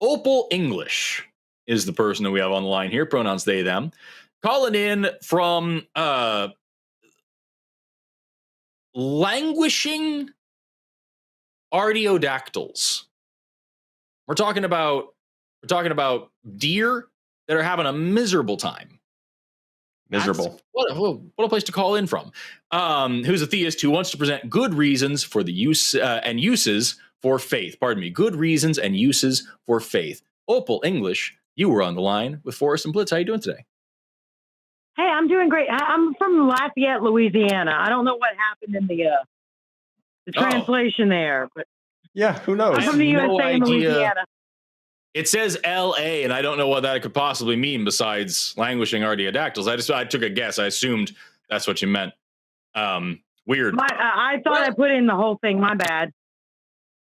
Opal English is the person that we have on the line here. Pronouns they, them. Calling in from languishing artiodactyls. We're talking about deer that are having a miserable time. Miserable. What a place to call in from. Who's a theist who wants to present good reasons for the use and uses for faith. Pardon me. Good reasons and uses for faith. Opal English, you were on the line with Forrest and Blitz. How you doing today? Hey, I'm doing great. I'm from Lafayette, Louisiana. I don't know what happened in the translation there, but yeah, who knows? I'm from the USA and Louisiana. It says L.A., and I don't know what that could possibly mean besides languishing artiodactyls. I took a guess. I assumed that's what you meant. Weird. I thought I put in the whole thing. My bad.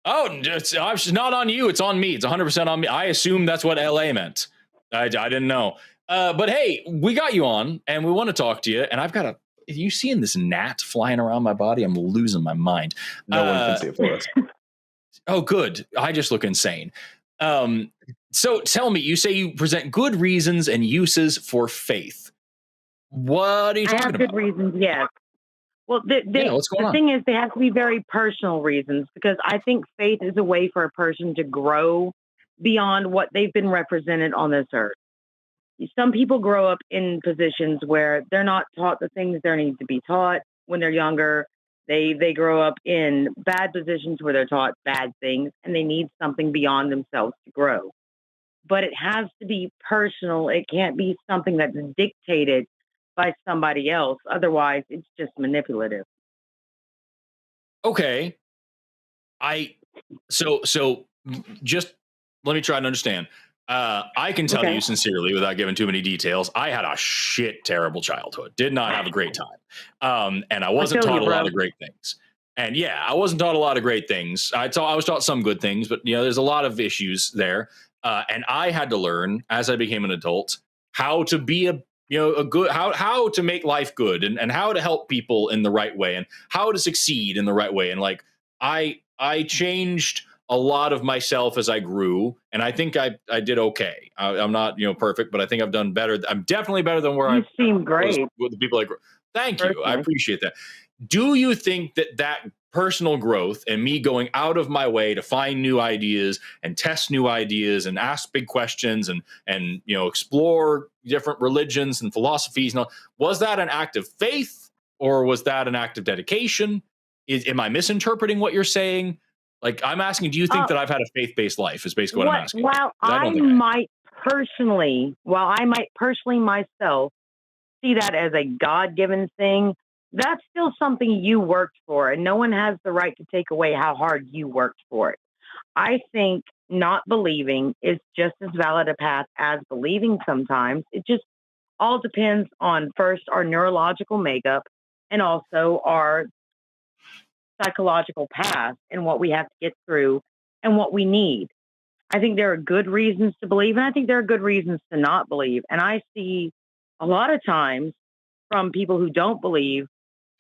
Oh, it's not on you. It's on me. It's 100% on me. I assumed that's what L.A. meant. I didn't know. But hey, we got you on, and we want to talk to you. And I've got are you seeing this gnat flying around my body? I'm losing my mind. No one can see it for us. Oh, good. I just look insane. So tell me, you say you present good reasons and uses for faith. What are you talking about? I have good reasons, yes. Well, the thing is, they have to be very personal reasons, because I think faith is a way for a person to grow beyond what they've been represented on this earth. Some people grow up in positions where they're not taught the things they need to be taught when they're younger. They grow up in bad positions where they're taught bad things, and they need something beyond themselves to grow. But it has to be personal. It can't be something that's dictated by somebody else. Otherwise, it's just manipulative. Okay. So just let me try and understand. I can tell you sincerely, without giving too many details, I had a terrible childhood. Did not have a great time. And I wasn't taught a lot of great things. And yeah, I wasn't taught a lot of great things. I was taught some good things, but there's a lot of issues there. And I had to learn as I became an adult how to be a good, how to make life good, and how to help people in the right way, and how to succeed in the right way. And like, I changed a lot of myself as I grew, and I think I did okay. I'm not perfect, but I think I've done better. I'm definitely better than where you seem great with the people I grew. Thank you. I appreciate that. Do you think that personal growth and me going out of my way to find new ideas and test new ideas and ask big questions and explore different religions and philosophies, was that an act of faith, or was that an act of dedication? Am I misinterpreting what you're saying? Like, I'm asking, do you think that I've had a faith-based life is basically what I'm asking. While I might personally myself see that as a God-given thing, that's still something you worked for, and no one has the right to take away how hard you worked for it. I think not believing is just as valid a path as believing sometimes. It just all depends on, first, our neurological makeup, and also our psychological path and what we have to get through and what we need. I think there are good reasons to believe, and I think there are good reasons to not believe. And I see a lot of times from people who don't believe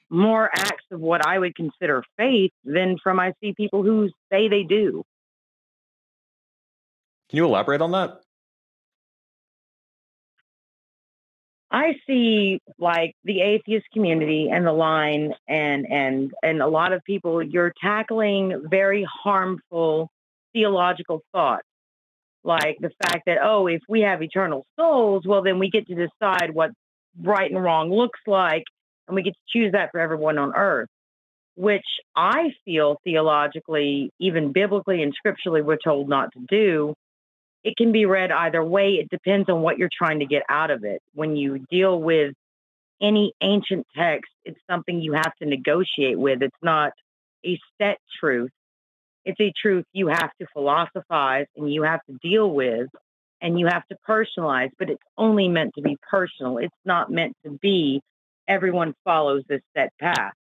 more acts of what I would consider faith than I see people who say they do. Can you elaborate on that? I see like the atheist community and the line and a lot of people, you're tackling very harmful theological thoughts. Like the fact that, if we have eternal souls, well, then we get to decide what right and wrong looks like, and we get to choose that for everyone on earth, which I feel theologically, even biblically and scripturally, we're told not to do. It can be read either way. It depends on what you're trying to get out of it. When you deal with any ancient text, it's something you have to negotiate with. It's not a set truth. It's a truth you have to philosophize and you have to deal with and you have to personalize, but it's only meant to be personal. It's not meant to be everyone follows this set path,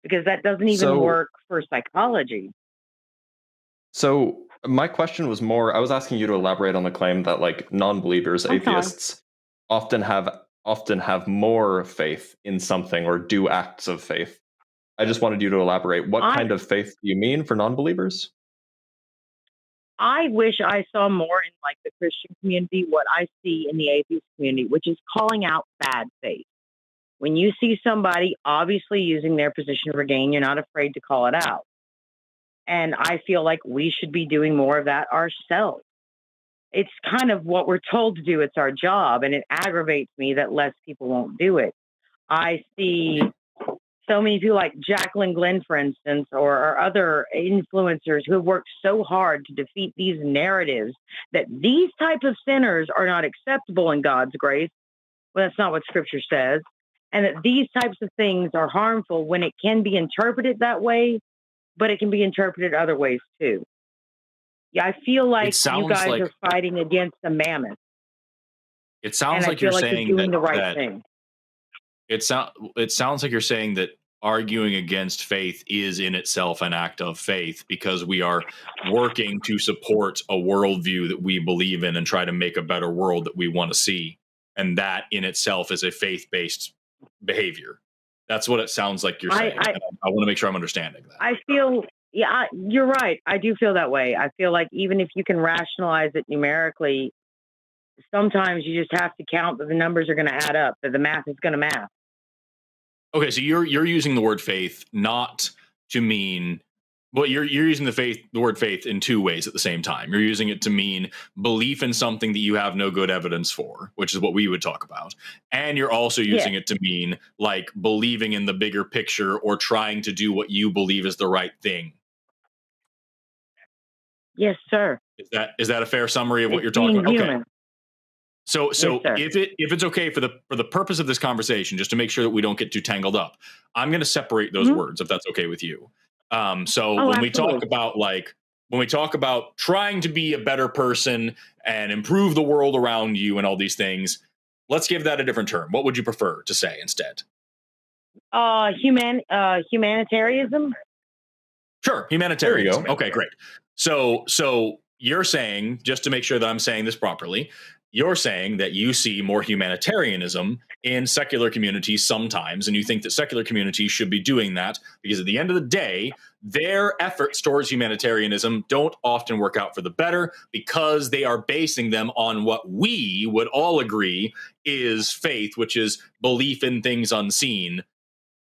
because that doesn't even work for psychology. So my question was more, I was asking you to elaborate on the claim that like non-believers, atheists, often have more faith in something or do acts of faith. I just wanted you to elaborate. What kind of faith do you mean for non-believers? I wish I saw more in like the Christian community what I see in the atheist community, which is calling out bad faith. When you see somebody obviously using their position for gain, you're not afraid to call it out. And I feel like we should be doing more of that ourselves. It's kind of what we're told to do. It's our job. And it aggravates me that less people won't do it. I see so many people like Jacqueline Glenn, for instance, or other influencers who have worked so hard to defeat these narratives that these types of sinners are not acceptable in God's grace. Well, that's not what Scripture says. And that these types of things are harmful when it can be interpreted that way, but it can be interpreted other ways too. Yeah, I feel like you guys are fighting against the mammoth. It sounds like you're saying you're doing the right thing. It sounds like you're saying that arguing against faith is in itself an act of faith because we are working to support a worldview that we believe in and try to make a better world that we want to see. And that in itself is a faith-based behavior. That's what it sounds like you're saying. I want to make sure I'm understanding that. I feel, yeah, you're right. I do feel that way. I feel like even if you can rationalize it numerically, sometimes you just have to count that the numbers are going to add up, that the math is going to math. Okay, so you're using the word faith not to mean, well, you're using the word faith in two ways at the same time. You're using it to mean belief in something that you have no good evidence for, which is what we would talk about. And you're also using it to mean like believing in the bigger picture or trying to do what you believe is the right thing. Yes, sir. Is that a fair summary of what you're talking about? Human. Okay. So if it's okay for the purpose of this conversation, just to make sure that we don't get too tangled up, I'm going to separate those words if that's okay with you. When we talk about trying to be a better person and improve the world around you and all these things, let's give that a different term. What would you prefer to say instead? Humanitarianism. Sure, humanitarianism. Okay, great. So you're saying, just to make sure that I'm saying this properly, you're saying that you see more humanitarianism in secular communities sometimes, and you think that secular communities should be doing that because at the end of the day, their efforts towards humanitarianism don't often work out for the better because they are basing them on what we would all agree is faith, which is belief in things unseen,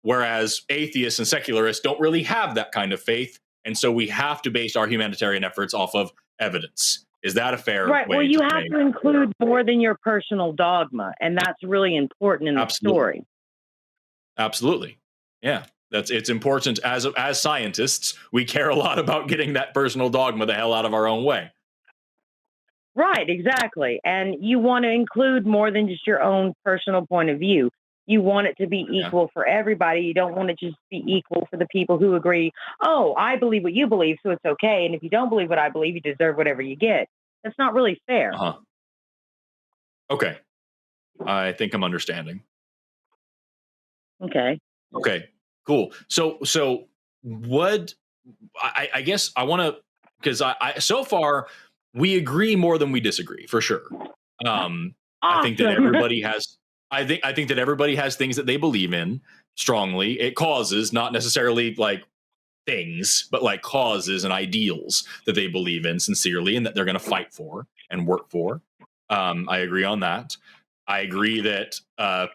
whereas atheists and secularists don't really have that kind of faith, and so we have to base our humanitarian efforts off of evidence. Is that a fair way? Well, you have to include more than your personal dogma, and that's really important in the story. Absolutely. Yeah. It's important as scientists, we care a lot about getting that personal dogma the hell out of our own way. Right, exactly. And you want to include more than just your own personal point of view. You want it to be equal for everybody. You don't want it to just be equal for the people who agree, oh, I believe what you believe, so it's okay. And if you don't believe what I believe, you deserve whatever you get. That's not really fair. Okay. I think I'm understanding. Okay, cool. So what, I guess I want to, because I so far we agree more than we disagree, for sure. Awesome. I think that everybody has, I think that everybody has things that they believe in strongly. It causes, not necessarily like things, but like causes and ideals that they believe in sincerely and that they're going to fight for and work for. I agree on that. I agree that a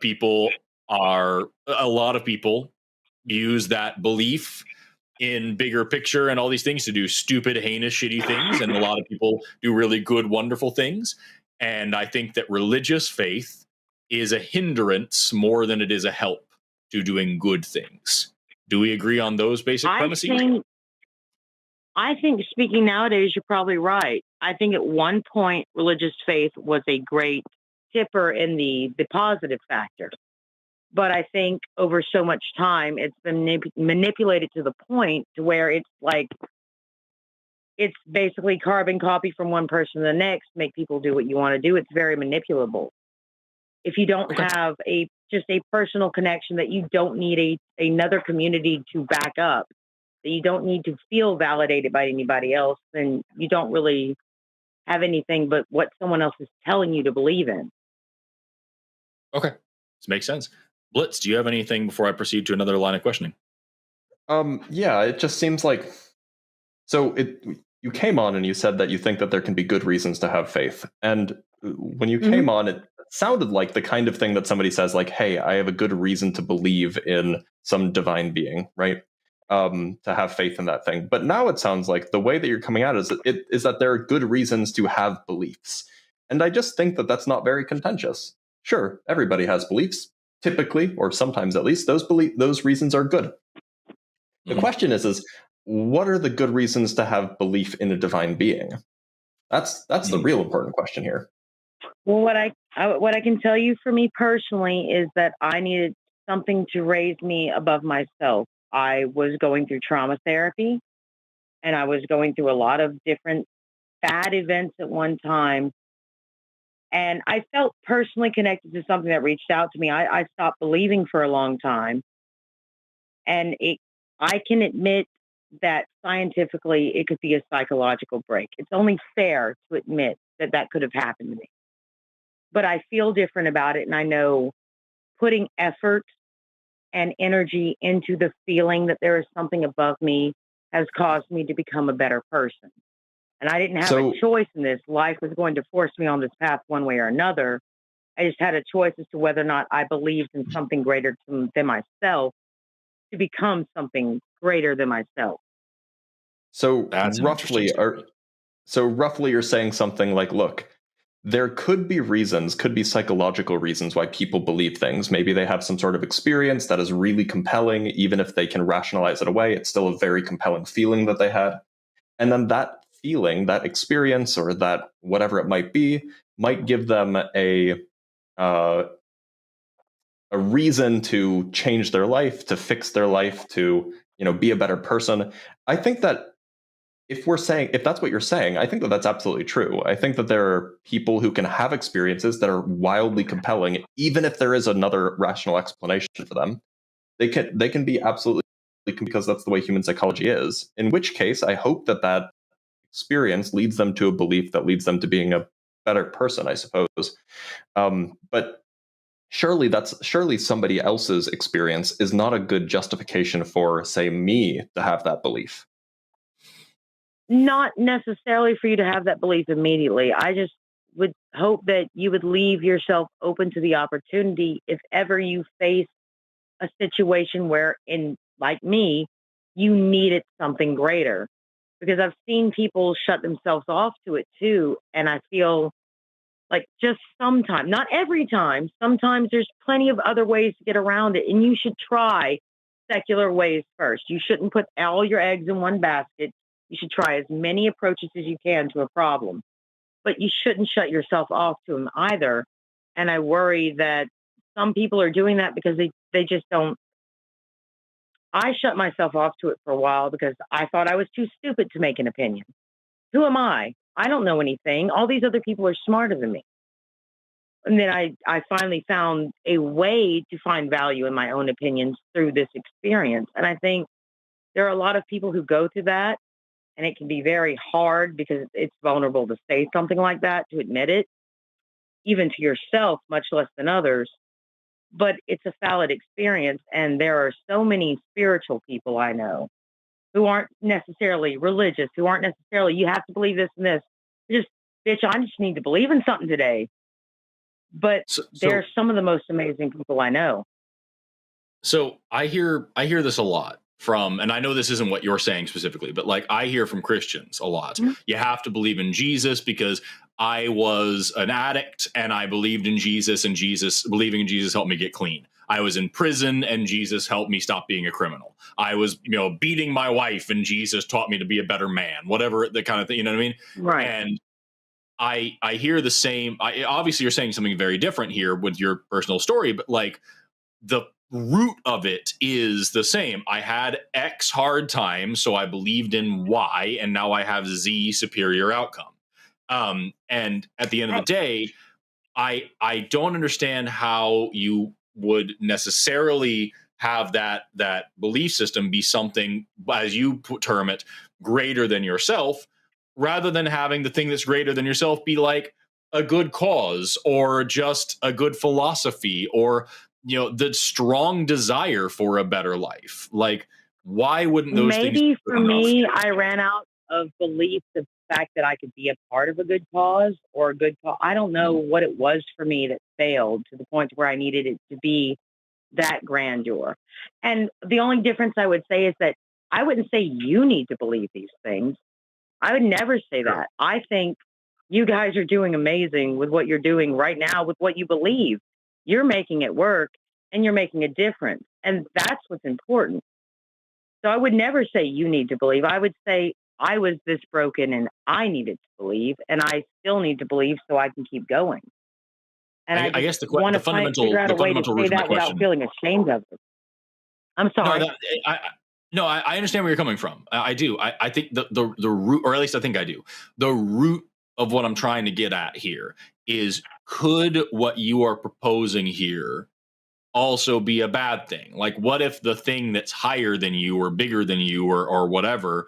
lot of people use that belief in bigger picture and all these things to do stupid, heinous, shitty things. And a lot of people do really good, wonderful things. And I think that religious faith is a hindrance more than it is a help to doing good things. Do we agree on those basic premises? I think speaking nowadays, you're probably right. I think at one point, religious faith was a great tipper in the positive factor. But I think over so much time, it's been manipulated to the point to where it's like, it's basically carbon copy from one person to the next, make people do what you want to do. It's very manipulable. If you don't have just a personal connection that you don't need another community to back up, that you don't need to feel validated by anybody else, then you don't really have anything but what someone else is telling you to believe in. Okay. This makes sense. Blitz, do you have anything before I proceed to another line of questioning? Yeah, it just seems like, so you you came on and you said that you think that there can be good reasons to have faith. And when you came on, it sounded like the kind of thing that somebody says, like, hey, I have a good reason to believe in some divine being, right? To have faith in that thing. But now it sounds like the way that you're coming out is that there are good reasons to have beliefs. And I just think that that's not very contentious. Sure, everybody has beliefs. Typically, or sometimes at least, those reasons are good. The question is what are the good reasons to have belief in a divine being? That's the real important question here. Well, what I can tell you for me personally is that I needed something to raise me above myself. I was going through trauma therapy, and I was going through a lot of different bad events at one time. And I felt personally connected to something that reached out to me. I stopped believing for a long time. And I can admit that scientifically it could be a psychological break. It's only fair to admit that that could have happened to me. But I feel different about it. And I know putting effort and energy into the feeling that there is something above me has caused me to become a better person. And I didn't have a choice in this. Life was going to force me on this path one way or another. I just had a choice as to whether or not I believed in something greater than myself to become something greater than myself. So roughly you're saying something like, look, there could be psychological reasons why people believe things. Maybe they have some sort of experience that is really compelling. Even if they can rationalize it away, it's still a very compelling feeling that they had. And then that feeling, that experience, or that whatever it might be, might give them a reason to change their life, to fix their life, to be a better person. I think that if that's what you're saying, I think that that's absolutely true. I think that there are people who can have experiences that are wildly compelling, even if there is another rational explanation for them. They can be absolutely, because that's the way human psychology is. In which case, I hope that experience leads them to a belief that leads them to being a better person, I suppose. But surely somebody else's experience is not a good justification for, say, me to have that belief. Not necessarily for you to have that belief immediately. I just would hope that you would leave yourself open to the opportunity if ever you face a situation where, like me, you needed something greater. Because I've seen people shut themselves off to it too. And I feel like just sometimes, not every time, sometimes there's plenty of other ways to get around it. And you should try secular ways first. You shouldn't put all your eggs in one basket. You should try as many approaches as you can to a problem, but you shouldn't shut yourself off to them either. And I worry that some people are doing that because they just don't. I shut myself off to it for a while because I thought I was too stupid to make an opinion. Who am I? I don't know anything. All these other people are smarter than me. And then I finally found a way to find value in my own opinions through this experience. And I think there are a lot of people who go through that. And it can be very hard because it's vulnerable to say something like that, to admit it, even to yourself, much less than others. But it's a valid experience. And there are so many spiritual people I know who aren't necessarily religious, who aren't necessarily, you have to believe this and this. Just, bitch, I just need to believe in something today. But they're some of the most amazing people I know. So I hear this a lot from, and I know this isn't what you're saying specifically, but like I hear from Christians a lot. Mm-hmm. You have to believe in Jesus because I was an addict and I believed in Jesus, and believing in Jesus helped me get clean. I was in prison and Jesus helped me stop being a criminal. I was, beating my wife and Jesus taught me to be a better man, whatever the kind of thing, you know what I mean? Right. And I hear the same. Obviously you're saying something very different here with your personal story, but like the root of it is the same. I had X hard time, so I believed in Y, and now I have Z superior outcome. And at the end of the day, I don't understand how you would necessarily have that belief system be something, as you term it, greater than yourself, rather than having the thing that's greater than yourself be like a good cause or just a good philosophy or the strong desire for a better life. Like, why wouldn't those things? Maybe for me, I ran out of belief, the fact that I could be a part of a good cause or a good cause. I don't know what it was for me that failed to the point where I needed it to be that grandeur. And the only difference I would say is that I wouldn't say you need to believe these things. I would never say that. I think you guys are doing amazing with what you're doing right now with what you believe. You're making it work and you're making a difference. And that's what's important. So I would never say you need to believe. I would say I was this broken and I needed to believe, and I still need to believe so I can keep going. And I guess the fundamental figure out a way to root say of my that without question. feeling ashamed of it. I'm sorry. I understand where you're coming from. I do. I think the root, or at least I think I do. The root of what I'm trying to get at here is, could what you are proposing here also be a bad thing? Like, what if the thing that's higher than you or bigger than you or whatever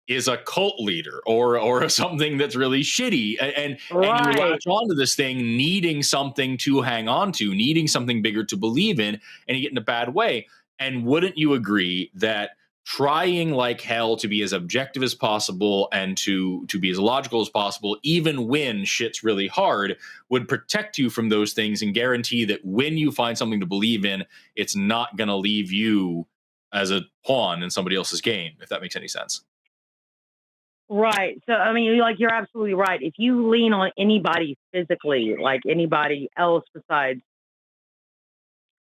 is a cult leader or something that's really shitty, and you latch onto this thing needing something to hang on to, needing something bigger to believe in, and you get in a bad way. And wouldn't you agree that trying like hell to be as objective as possible and to be as logical as possible, even when shit's really hard, would protect you from those things and guarantee that when you find something to believe in, it's not going to leave you as a pawn in somebody else's game, if that makes any sense? Right. So, I mean, you're absolutely right. If you lean on anybody physically, like anybody else besides,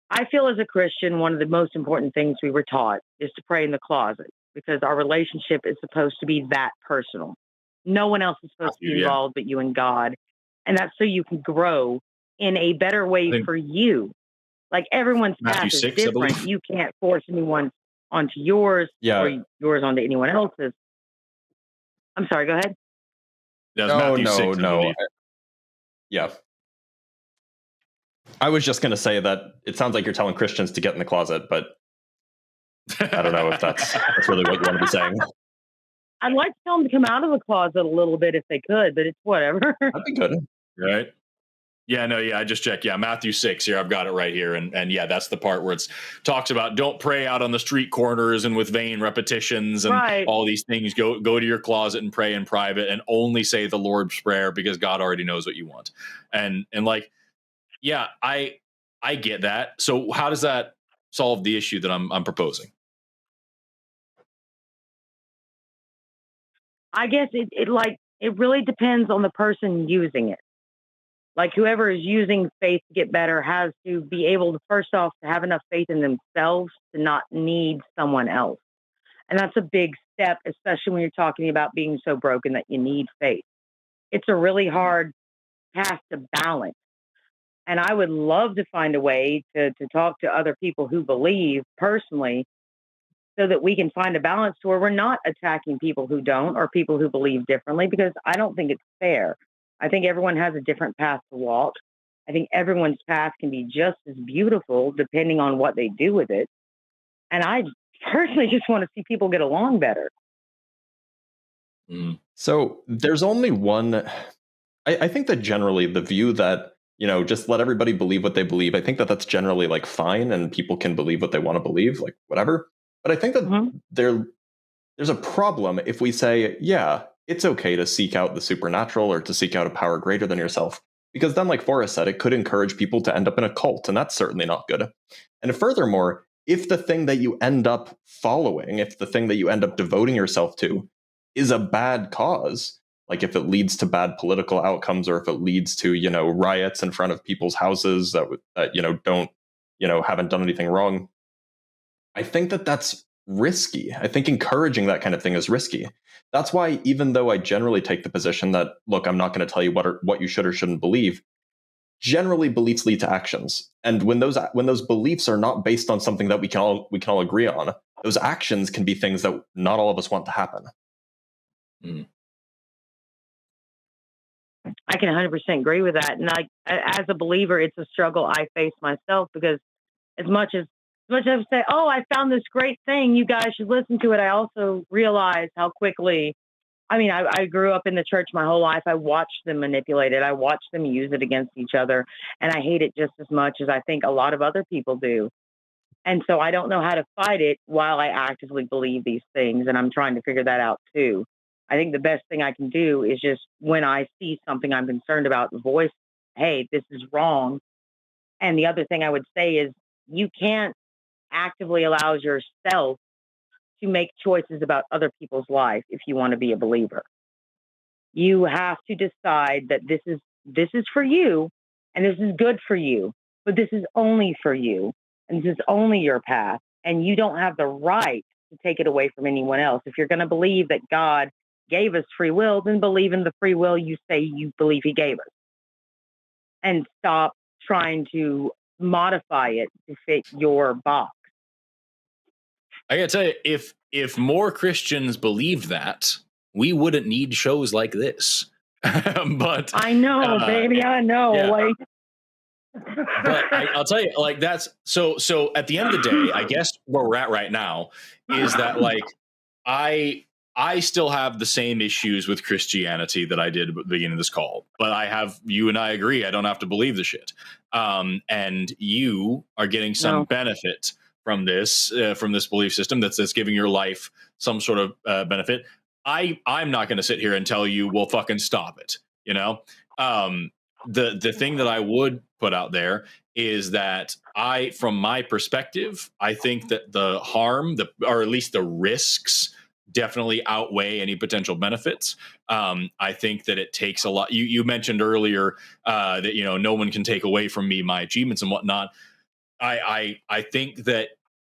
I feel as a Christian, one of the most important things we were taught is to pray in the closet, because our relationship is supposed to be that personal. No one else is supposed to be involved but you and God. And that's so you can grow in a better way for you. Like, everyone's path is different. You can't force anyone onto yours or yours onto anyone else's. I'm sorry, go ahead. No. Yeah. I was just going to say that it sounds like you're telling Christians to get in the closet, but I don't know if that's really what you want to be saying. I'd like to tell them to come out of the closet a little bit if they could, but it's whatever. That'd be good. Right. Yeah, no, yeah, I just checked. Yeah, Matthew 6 here. I've got it right here. And yeah, that's the part where it talks about don't pray out on the street corners and with vain repetitions and all these things. Go to your closet and pray in private and only say the Lord's Prayer, because God already knows what you want. And like, yeah, I get that. So how does that solve the issue that I'm proposing? I guess it really depends on the person using it. Like, whoever is using faith to get better has to be able to, first off, to have enough faith in themselves to not need someone else. And that's a big step, especially when you're talking about being so broken that you need faith. It's a really hard path to balance. And I would love to find a way to talk to other people who believe personally, so that we can find a balance to where we're not attacking people who don't or people who believe differently, because I don't think it's fair. I think everyone has a different path to walk. I think everyone's path can be just as beautiful depending on what they do with it. And I personally just want to see people get along better. So there's only one. I think that generally the view that, just let everybody believe what they believe, I think that that's generally like fine and people can believe what they want to believe, like whatever. But I think that there's a problem if we say, yeah, it's okay to seek out the supernatural or to seek out a power greater than yourself. Because then, like Forrest said, it could encourage people to end up in a cult, and that's certainly not good. And furthermore, if the thing that you end up following, if the thing that you end up devoting yourself to is a bad cause, like if it leads to bad political outcomes or if it leads to, riots in front of people's houses that haven't done anything wrong, I think that that's risky. I think encouraging that kind of thing is risky. That's why, even though I generally take the position that, look, I'm not going to tell you what you should or shouldn't believe, generally beliefs lead to actions. And when those beliefs are not based on something that we can all agree on, those actions can be things that not all of us want to happen. I can 100% agree with that. And as a believer, it's a struggle I face myself, because as much as I say, oh, I found this great thing, you guys should listen to it, I also realize how quickly, I grew up in the church my whole life. I watched them manipulate it. I watched them use it against each other. And I hate it just as much as I think a lot of other people do. And so I don't know how to fight it while I actively believe these things. And I'm trying to figure that out too. I think the best thing I can do is just when I see something I'm concerned about, voice, hey, this is wrong. And the other thing I would say is you can't actively allow yourself to make choices about other people's life if you want to be a believer. You have to decide that this is for you and this is good for you, but this is only for you and this is only your path. And you don't have the right to take it away from anyone else. If you're going to believe that God gave us free will, then believe in the free will you say you believe he gave us. And stop trying to modify it to fit your box. I gotta tell you, if more Christians believed that, we wouldn't need shows like this. But I know, baby, I know. Yeah. Like, but I'll tell you, like that's so. At the end of the day, I guess where we're at right now is that like I still have the same issues with Christianity that I did at the beginning of this call, but you and I agree. I don't have to believe the shit. And you are getting some benefit from this belief system that's giving your life some sort of benefit. I'm not going to sit here and tell you, well, fucking stop it. You know, the thing that I would put out there is that from my perspective, I think that the harm, or at least the risks, definitely outweigh any potential benefits. I think that it takes a lot. You mentioned earlier that no one can take away from me my achievements and whatnot. I think that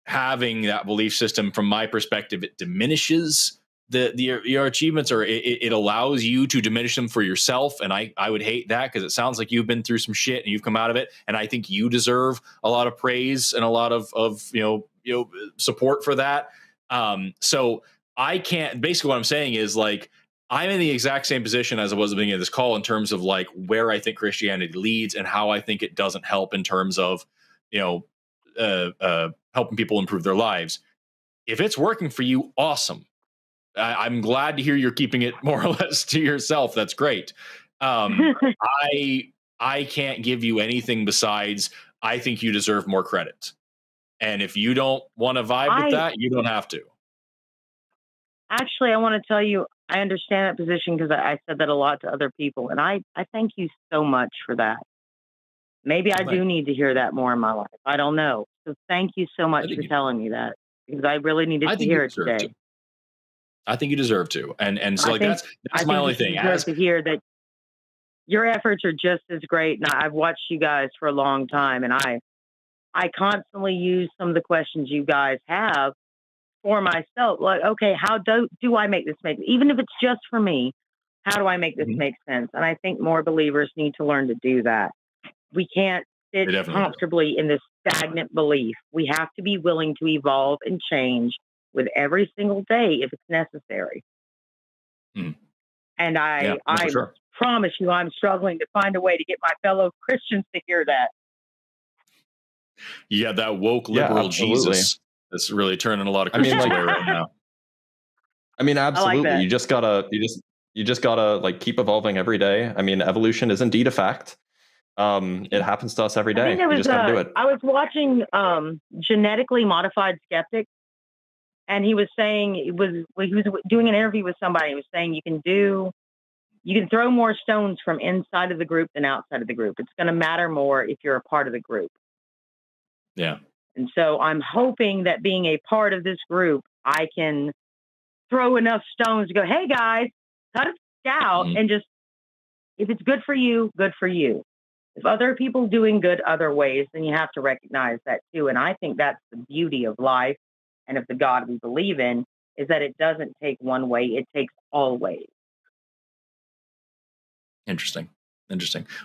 having that belief system, from my perspective, it diminishes your achievements, or it allows you to diminish them for yourself. And I would hate that, because it sounds like you've been through some shit and you've come out of it. And I think you deserve a lot of praise and a lot of support for that. So I can't. Basically, what I'm saying is, like, I'm in the exact same position as I was at the beginning of this call in terms of like where I think Christianity leads and how I think it doesn't help in terms of helping people improve their lives. If it's working for you, awesome. I'm glad to hear you're keeping it more or less to yourself. That's great. I can't give you anything besides I think you deserve more credit. And if you don't want to vibe with that, you don't have to. Actually, I want to tell you, I understand that position because I said that a lot to other people. And I thank you so much for that. Maybe I do need to hear that more in my life. I don't know. So thank you so much for telling me that, because I really needed to hear it today. I think you deserve to. And so that's my only thing. I deserve to hear that your efforts are just as great. And I've watched you guys for a long time, and I constantly use some of the questions you guys have for myself. Like, okay, how do I make this make, even if it's just for me, how do I make this make sense? And I think more believers need to learn to do that. We can't sit comfortably in this stagnant belief. We have to be willing to evolve and change with every single day if it's necessary. And I promise you, I'm struggling to find a way to get my fellow Christians to hear that. Yeah, that woke liberal Jesus is really turning a lot of Christians away right now. I mean, absolutely. I like you just gotta like keep evolving every day. I mean, evolution is indeed a fact. It happens to us every day. You just gotta do it. I was watching Genetically Modified Skeptic, and he was saying he was doing an interview with somebody. He was saying you can throw more stones from inside of the group than outside of the group. It's going to matter more if you're a part of the group. Yeah. And so I'm hoping that being a part of this group, I can throw enough stones to go, hey guys, cut it out, and just, if it's good for you, good for you. If other people doing good other ways, then you have to recognize that too. And I think that's the beauty of life and of the God we believe in, is that it doesn't take one way, it takes all ways. Interesting.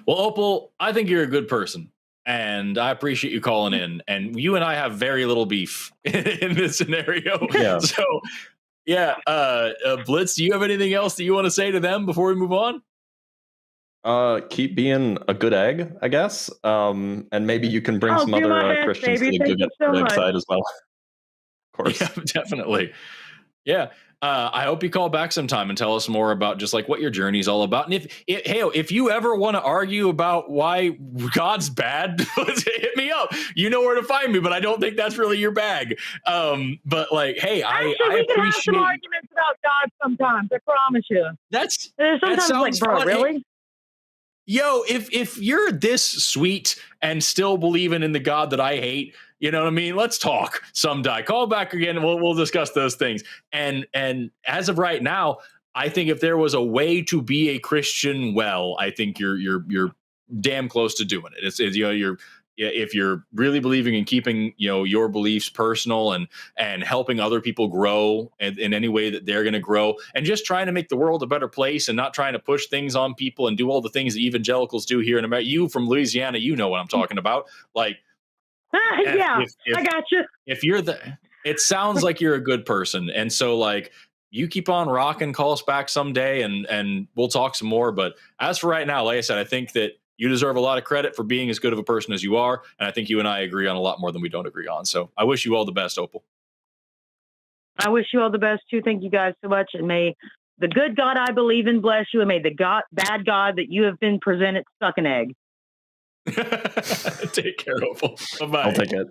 Well, Opal, I think you're a good person, and I appreciate you calling in. And you and I have very little beef in this scenario. Yeah. So, Blitz, do you have anything else that you want to say to them before we move on? Keep being a good egg, I guess. And maybe you can bring some other Christians to the good egg side as well. Of course. Yeah, definitely. Yeah. I hope you call back sometime and tell us more about just like what your journey is all about. And if you ever want to argue about why God's bad, hit me up. You know where to find me, but I don't think that's really your bag. But like, hey, Actually, I we can have appreciate some arguments about God sometimes. I promise you. that Sometimes sounds like, bro, fun. really? Yo, if you're this sweet and still believing in the God that I hate, you know what I mean? Let's talk someday. Call back again. We'll discuss those things. And as of right now, I think if there was a way to be a Christian, well, I think you're damn close to doing it. It's you know if you're really believing in keeping your beliefs personal and helping other people grow in any way that they're going to grow, and just trying to make the world a better place and not trying to push things on people and do all the things that evangelicals do here in America. You from Louisiana, you know what I'm talking about. Like, yeah, I got you. If you're it sounds like you're a good person, and so like you keep on rocking. Call us back someday, and we'll talk some more. But as for right now, like I said, I think that you deserve a lot of credit for being as good of a person as you are, and I think you and I agree on a lot more than we don't agree on. So I wish you all the best, Opal. I wish you all the best too. Thank you guys so much, and may the good God I believe in bless you, and may the bad God that you have been presented suck an egg. Take care, Opal. Bye-bye. I'll take it.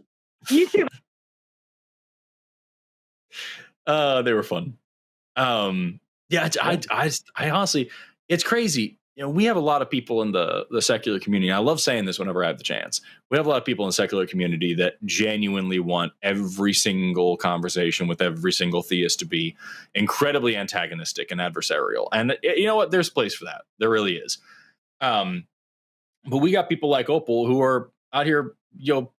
You too. They were fun. Yeah, I honestly, it's crazy. We have a lot of people in the secular community. I love saying this whenever I have the chance. We have a lot of people in the secular community that genuinely want every single conversation with every single theist to be incredibly antagonistic and adversarial. And you know what? There's a place for that. There really is. But we got people like Opal who are out here,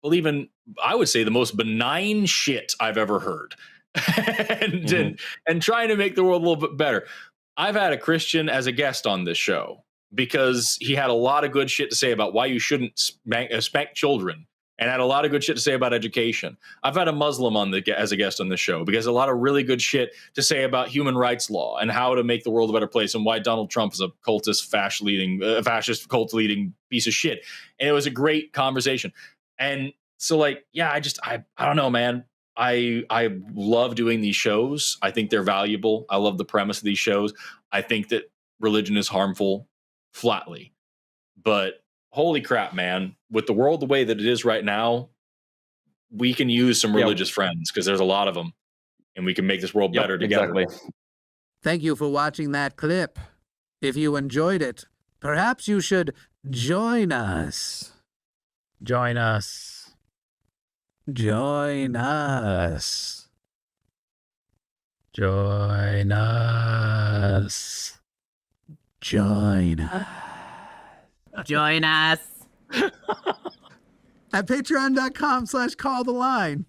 believing, I would say, the most benign shit I've ever heard. and trying to make the world a little bit better. I've had a Christian as a guest on this show because he had a lot of good shit to say about why you shouldn't spank children, and had a lot of good shit to say about education. I've had a Muslim as a guest on this show because a lot of really good shit to say about human rights law and how to make the world a better place, and why Donald Trump is a cultist, fascist cult leading piece of shit. And it was a great conversation. And so, like, yeah, I don't know, man. I love doing these shows. I think they're valuable. I love the premise of these shows. I think that religion is harmful flatly. But holy crap, man, with the world the way that it is right now, we can use some religious friends, because there's a lot of them, and we can make this world better together. Exactly. Thank you for watching that clip. If you enjoyed it, perhaps you should join us. Join us. Join us. Join us. Join us. Join us. At patreon.com/calltheline.